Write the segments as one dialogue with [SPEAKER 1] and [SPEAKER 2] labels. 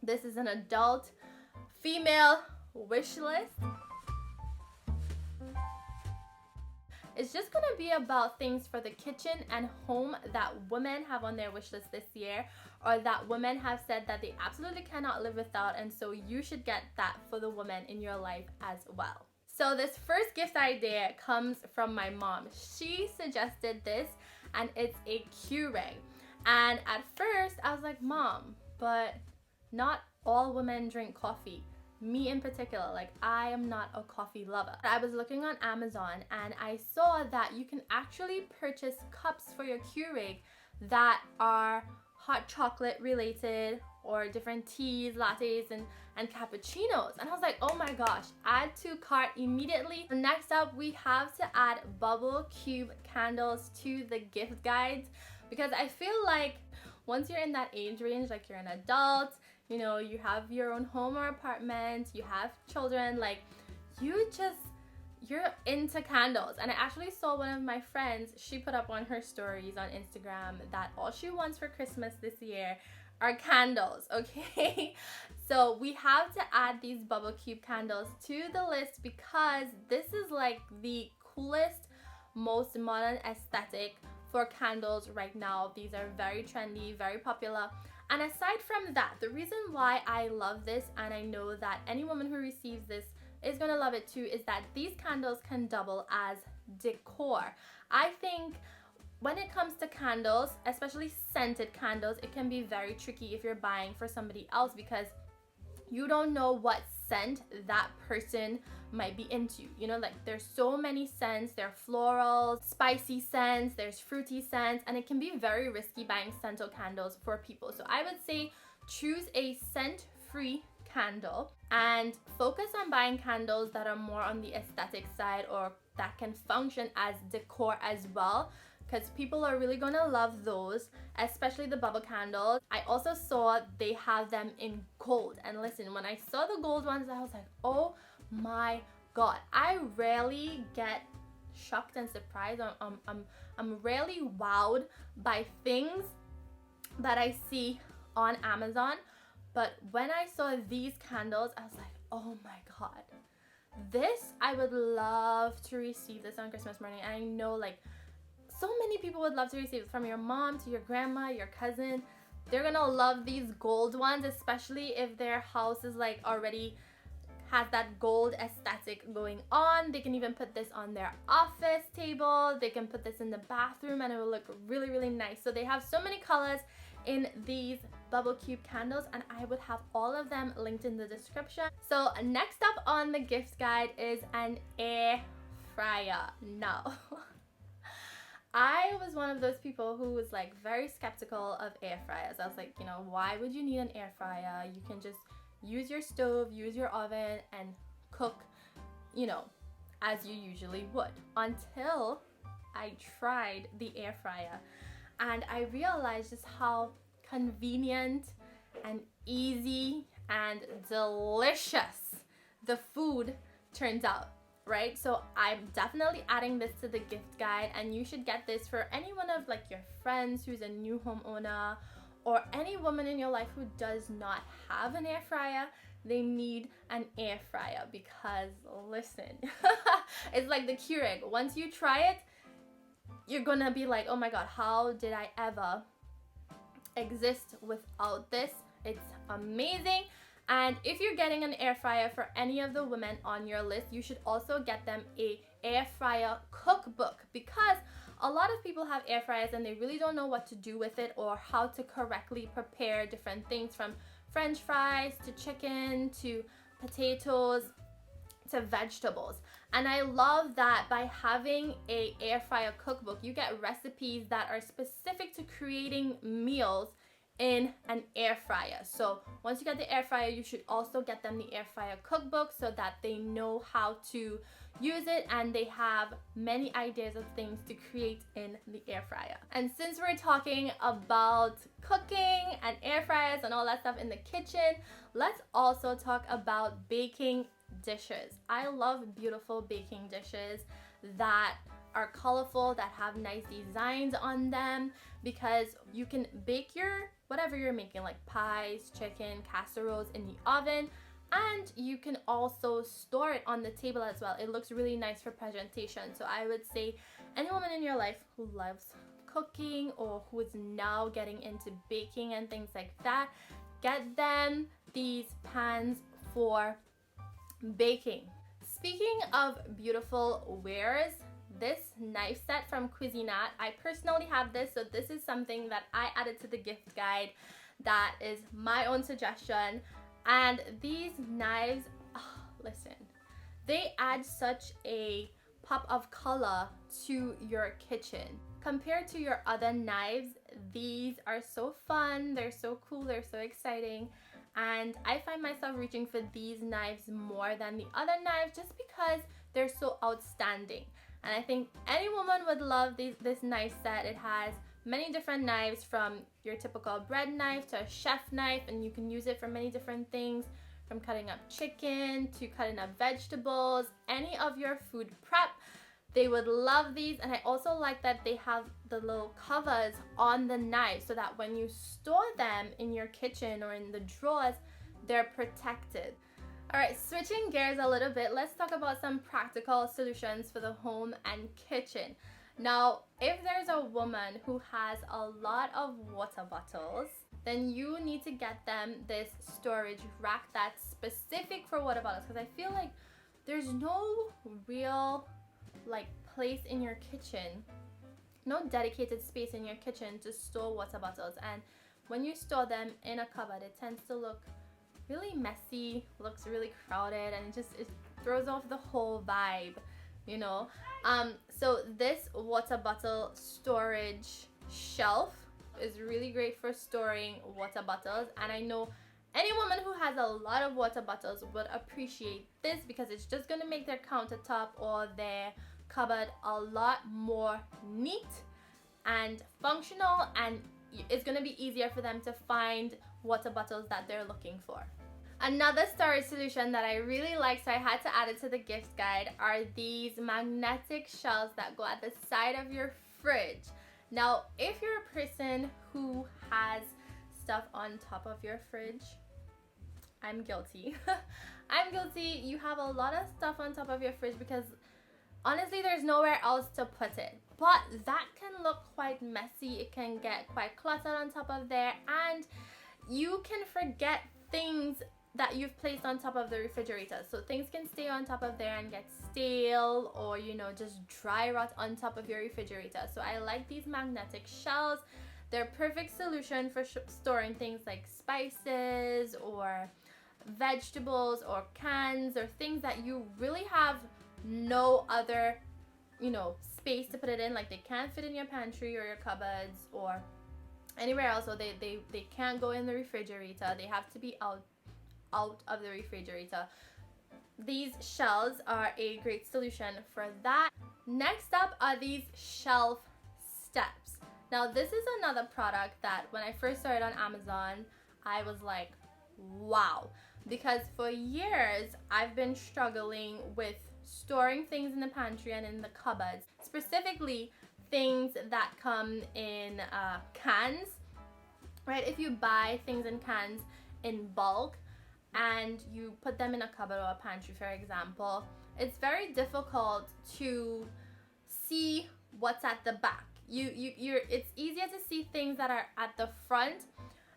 [SPEAKER 1] This is an adult female wish list. It's just gonna be about things for the kitchen and home that women have on their wish list this year, or that women have said that they absolutely cannot live without, and so you should get that for the woman in your life as well. So this first gift idea comes from my mom. She suggested this, and it's a Keurig. And at first I was like, Mom, but not all women drink coffee. Me in particular, like I am not a coffee lover. I was looking on Amazon and I saw that you can actually purchase cups for your Keurig that are hot chocolate related, or different teas, lattes, and cappuccinos. And I was like, oh my gosh, add to cart immediately. Next up, we have to add bubble cube candles to the gift guides, because I feel like once you're in that age range, like you're an adult, you know, you have your own home or apartment, you have children, like you're into candles. And I actually saw one of my friends, she put up on her stories on Instagram that all she wants for Christmas this year are candles, okay? So we have to add these bubble cube candles to the list, because this is like the coolest, most modern aesthetic for candles right now. These are very trendy, very popular. And aside from that, the reason why I love this, and I know that any woman who receives this is gonna love it too, is that these candles can double as decor. I think when it comes to candles, especially scented candles, it can be very tricky if you're buying for somebody else, because you don't know what scent that person might be into. You know, like there's so many scents. There are floral, spicy scents, there's fruity scents, and it can be very risky buying scented candles for people. So I would say choose a scent-free candle and focus on buying candles that are more on the aesthetic side, or that can function as decor as well, because people are really gonna love those, especially the bubble candles. I also saw they have them in gold, and listen, when I saw the gold ones, I was like, oh my god. I rarely get shocked and surprised. I'm rarely wowed by things that I see on Amazon, but when I saw these candles, I was like, oh my god, this, I would love to receive this on Christmas morning. And I know like so many people would love to receive it, from your mom to your grandma, your cousin. They're gonna love these gold ones, especially if their house is like already has that gold aesthetic going on. They can even put this on their office table. They can put this in the bathroom and it will look really, really nice. So they have so many colors in these bubble cube candles, and I would have all of them linked in the description. So next up on the gift guide is an air fryer. Now, I was one of those people who was like very skeptical of air fryers. I was like, you know, why would you need an air fryer? You can just use your stove, use your oven, and cook, you know, as you usually would. Until I tried the air fryer, and I realized just how convenient and easy and delicious the food turns out. Right? So I'm definitely adding this to the gift guide, and you should get this for any one of like your friends who's a new homeowner, or any woman in your life who does not have an air fryer. They need an air fryer, because listen, it's like the Keurig. Once you try it, you're gonna be like, oh my god, how did I ever exist without this? It's amazing. And if you're getting an air fryer for any of the women on your list, you should also get them a air fryer cookbook, because a lot of people have air fryers and they really don't know what to do with it, or how to correctly prepare different things, from french fries to chicken to potatoes to vegetables. And I love that by having a air fryer cookbook, you get recipes that are specific to creating meals in an air fryer. So once you get the air fryer, you should also get them the air fryer cookbook, so that they know how to use it and they have many ideas of things to create in the air fryer. And since we're talking about cooking and air fryers and all that stuff in the kitchen, let's also talk about baking dishes. I love beautiful baking dishes that are colorful, that have nice designs on them, because you can bake your whatever you're making, like pies, chicken, casseroles in the oven. And you can also store it on the table as well. It looks really nice for presentation. So I would say any woman in your life who loves cooking or who is now getting into baking and things like that, get them these pans for baking. Speaking of beautiful wares, this knife set from Cuisinart, I personally have this, so this is something that I added to the gift guide. That is my own suggestion. And these knives, oh, listen, they add such a pop of color to your kitchen. Compared to your other knives, these are so fun, they're so cool, they're so exciting. And I find myself reaching for these knives more than the other knives just because they're so outstanding. And I think any woman would love this knife set. It has many different knives, from your typical bread knife to a chef knife, and you can use it for many different things, from cutting up chicken to cutting up vegetables, any of your food prep. They would love these. And I also like that they have the little covers on the knife so that when you store them in your kitchen or in the drawers, they're protected. All right, switching gears a little bit, let's talk about some practical solutions for the home and kitchen. Now, if there's a woman who has a lot of water bottles, then you need to get them this storage rack that's specific for water bottles, because I feel like there's no real place in your kitchen, no dedicated space in your kitchen to store water bottles. And when you store them in a cupboard, it tends to look really messy, looks really crowded, and it throws off the whole vibe, you know. So this water bottle storage shelf is really great for storing water bottles, and I know any woman who has a lot of water bottles would appreciate this because it's just going to make their countertop or their cupboard a lot more neat and functional, and it's going to be easier for them to find water bottles that they're looking for. Another storage solution that I really like, so I had to add it to the gift guide, are these magnetic shelves that go at the side of your fridge. Now, if you're a person who has stuff on top of your fridge, I'm guilty. I'm guilty. You have a lot of stuff on top of your fridge because honestly, there's nowhere else to put it. But that can look quite messy. It can get quite cluttered on top of there, and you can forget things that you've placed on top of the refrigerator. So things can stay on top of there and get stale, or just dry rot on top of your refrigerator. So I like these magnetic shelves. They're a perfect solution for storing things like spices or vegetables or cans or things that you really have no other space to put it in. Like, they can't fit in your pantry or your cupboards or anywhere else, so they can't go in the refrigerator. They have to be out of the refrigerator. These shelves are a great solution for that. Next up are these shelf steps. Now, this is another product that when I first saw it on Amazon, I was like, wow, because for years I've been struggling with storing things in the pantry and in the cupboards, specifically things that come in cans, right? If you buy things in cans in bulk and you put them in a cupboard or a pantry, for example, it's very difficult to see what's at the back. It's easier to see things that are at the front,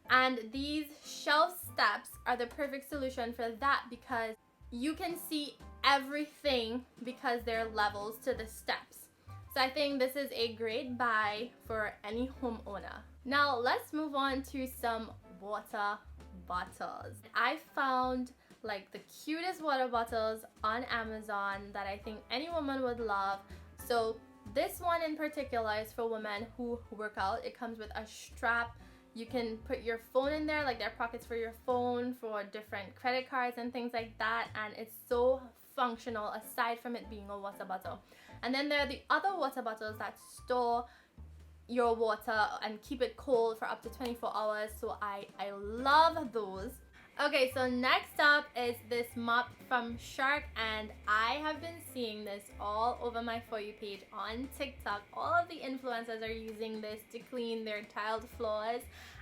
[SPEAKER 1] and these shelf steps are the perfect solution for that because you can see everything because there are levels to the steps. So I think this is a great buy for any homeowner. Now let's move on to some water bottles. I found the cutest water bottles on Amazon that I think any woman would love. So this one in particular is for women who work out. It comes with a strap. You can put your phone in there, there are pockets for your phone, for different credit cards and things like that, and it's so functional aside from it being a water bottle. And then there are the other water bottles that store your water and keep it cold for up to 24 hours, so I love those. Okay, so next up is this mop from Shark, and I have been seeing this all over my For You page on TikTok. All of the influencers are using this to clean their tiled floors,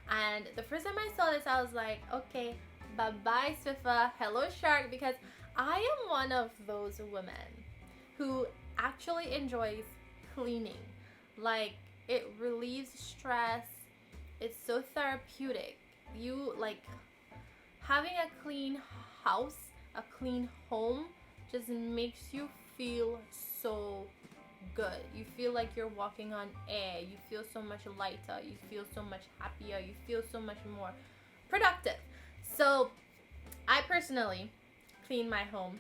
[SPEAKER 1] And the first time I saw this, I was like, okay, bye-bye Swiffer, hello Shark, because I am one of those women who actually enjoys cleaning. Like, it relieves stress. It's so therapeutic. You like having a clean house, a clean home just makes you feel so good. You feel like you're walking on air. You feel so much lighter. You feel so much happier. You feel so much more productive. So I personally clean my home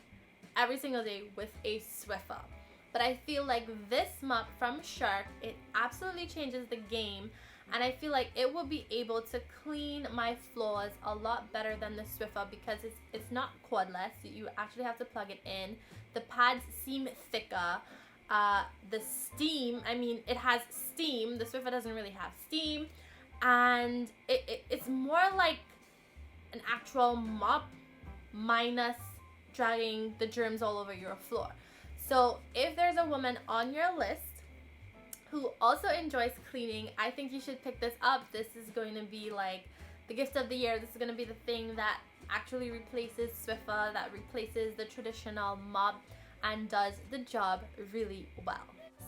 [SPEAKER 1] every single day with a Swiffer. But I feel like this mop from Shark, it absolutely changes the game. And I feel like it will be able to clean my floors a lot better than the Swiffer because it's not cordless. You actually have to plug it in. The pads seem thicker. The steam, I mean, it has steam. The Swiffer doesn't really have steam. And it's more like an actual mop minus dragging the germs all over your floor. So if there's a woman on your list who also enjoys cleaning, I think you should pick this up. This is going to be like the gift of the year. This is going to be the thing that actually replaces Swiffer, that replaces the traditional mop and does the job really well.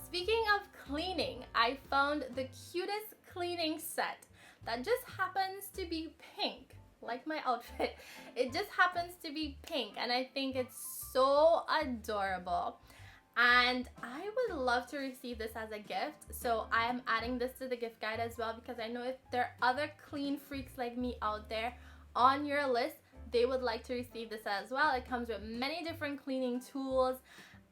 [SPEAKER 1] Speaking of cleaning, I found the cutest cleaning set that just happens to be pink. Like my outfit, it just happens to be pink and I think it's so adorable. And I would love to receive this as a gift, so I am adding this to the gift guide as well because I know if there are other clean freaks like me out there on your list, they would like to receive this as well. It comes with many different cleaning tools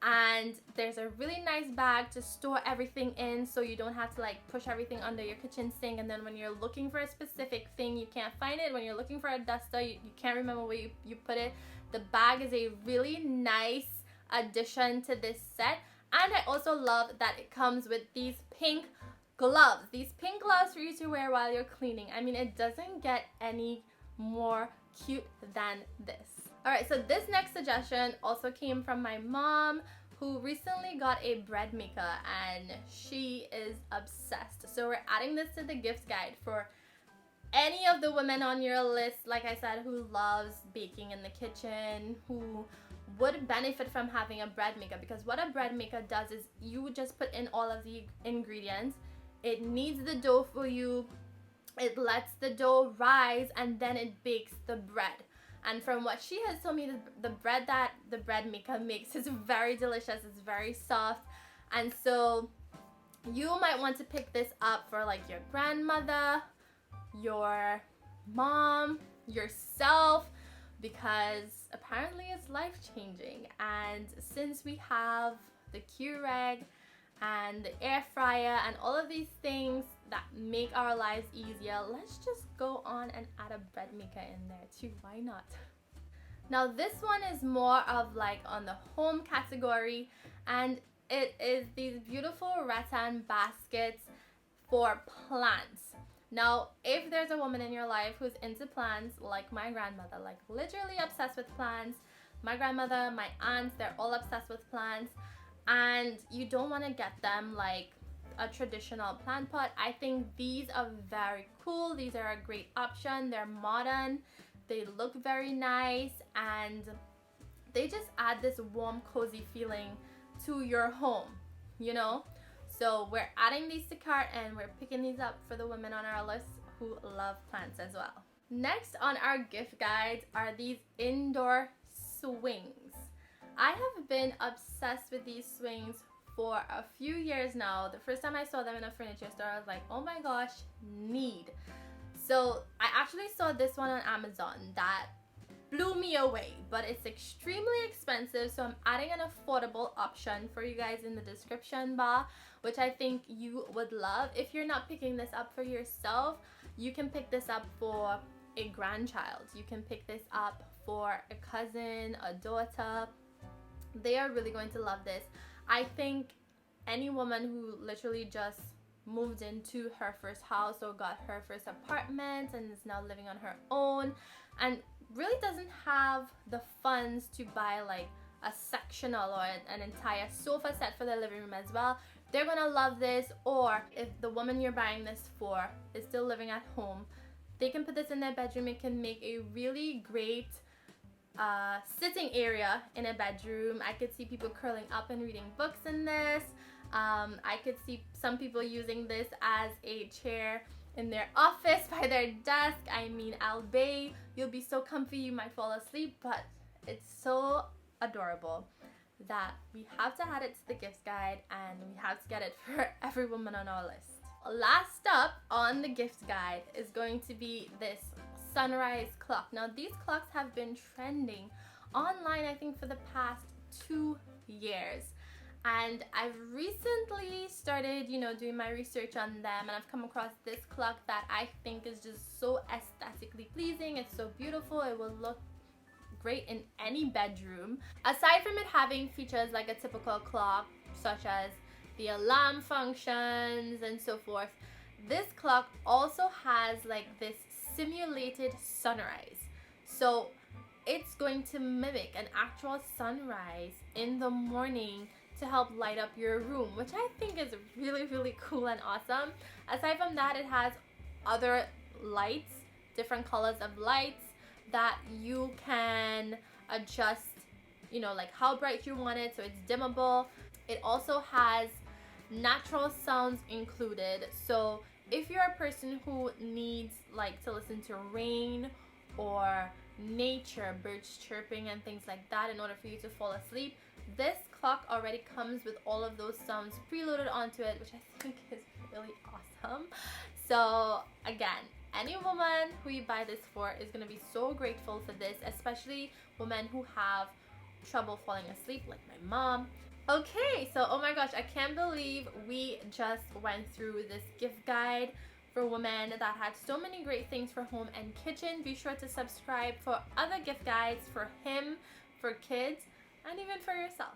[SPEAKER 1] and there's a really nice bag to store everything in so you don't have to like push everything under your kitchen sink, and then when you're looking for a specific thing you can't find it. When you're looking for a duster, you can't remember where you put it. The bag is a really nice addition to this set. And I also love that it comes with these pink gloves. These pink gloves for you to wear while you're cleaning. I mean, it doesn't get any more cute than this. Alright, so this next suggestion also came from my mom, who recently got a bread maker and she is obsessed. So we're adding this to the gift guide for any of the women on your list, like I said, who loves baking in the kitchen, who would benefit from having a bread maker, because what a bread maker does is you just put in all of the ingredients, it kneads the dough for you, it lets the dough rise, and then it bakes the bread. And from what she has told me, the bread that the bread maker makes is very delicious, it's very soft. And so you might want to pick this up for like your grandmother, your mom, yourself, because apparently it's life-changing. And since we have the Keurig and the air fryer and all of these things that make our lives easier, let's just go on and add a bread maker in there too. Why not? Now this one is more of like on the home category, and it is these beautiful rattan baskets for plants. Now, if there's a woman in your life who's into plants, like my grandmother, like literally obsessed with plants, my grandmother, my aunts, they're all obsessed with plants, and you don't want to get them like a traditional plant pot, I think these are very cool. These are a great option. They're modern, they look very nice, and they just add this warm, cozy feeling to your home, you know? So we're adding these to cart and we're picking these up for the women on our list who love plants as well. Next on our gift guides are these indoor swings. I have been obsessed with these swings for a few years now. The first time I saw them in a furniture store, I was like, oh my gosh, need. So I actually saw this one on Amazon that blew me away, but it's extremely expensive, so I'm adding an affordable option for you guys in the description bar, which I think you would love. If you're not picking this up for yourself, you can pick this up for a grandchild. You can pick this up for a cousin, a daughter. They are really going to love this. I think any woman who literally just moved into her first house or got her first apartment and is now living on her own and really doesn't have the funds to buy like a sectional or an entire sofa set for their living room as well, they're gonna love this. Or if the woman you're buying this for is still living at home, They can put this in their bedroom. It can make a really great sitting area in a bedroom. I could see people curling up and reading books in this. I could see some people using this as a chair in their office by their desk. I mean, albeit you'll be so comfy you might fall asleep, but it's so adorable that we have to add it to the gifts guide, and we have to get it for every woman on our list. Last up on the gifts guide is going to be this sunrise clock. Now, these clocks have been trending online, I think, for the past 2 years. And I've recently started, doing my research on them, and I've come across this clock that I think is just so aesthetically pleasing. It's so beautiful. It will look great in any bedroom. Aside from it having features like a typical clock, such as the alarm functions and so forth, this clock also has like this simulated sunrise. So it's going to mimic an actual sunrise in the morning to help light up your room, which I think is really, really cool and awesome. Aside from that, it has other lights, different colors of lights that you can adjust, like how bright you want it, so it's dimmable. It also has natural sounds included, so if you're a person who needs like to listen to rain or nature, birds chirping and things like that in order for you to fall asleep, this clock already comes with all of those sounds preloaded onto it, which I think is really awesome. So again, any woman who you buy this for is going to be so grateful for this, especially women who have trouble falling asleep like my mom. Okay, so oh my gosh, I can't believe we just went through this gift guide for women that had so many great things for home and kitchen. Be sure to subscribe for other gift guides for him, for kids, and even for yourself.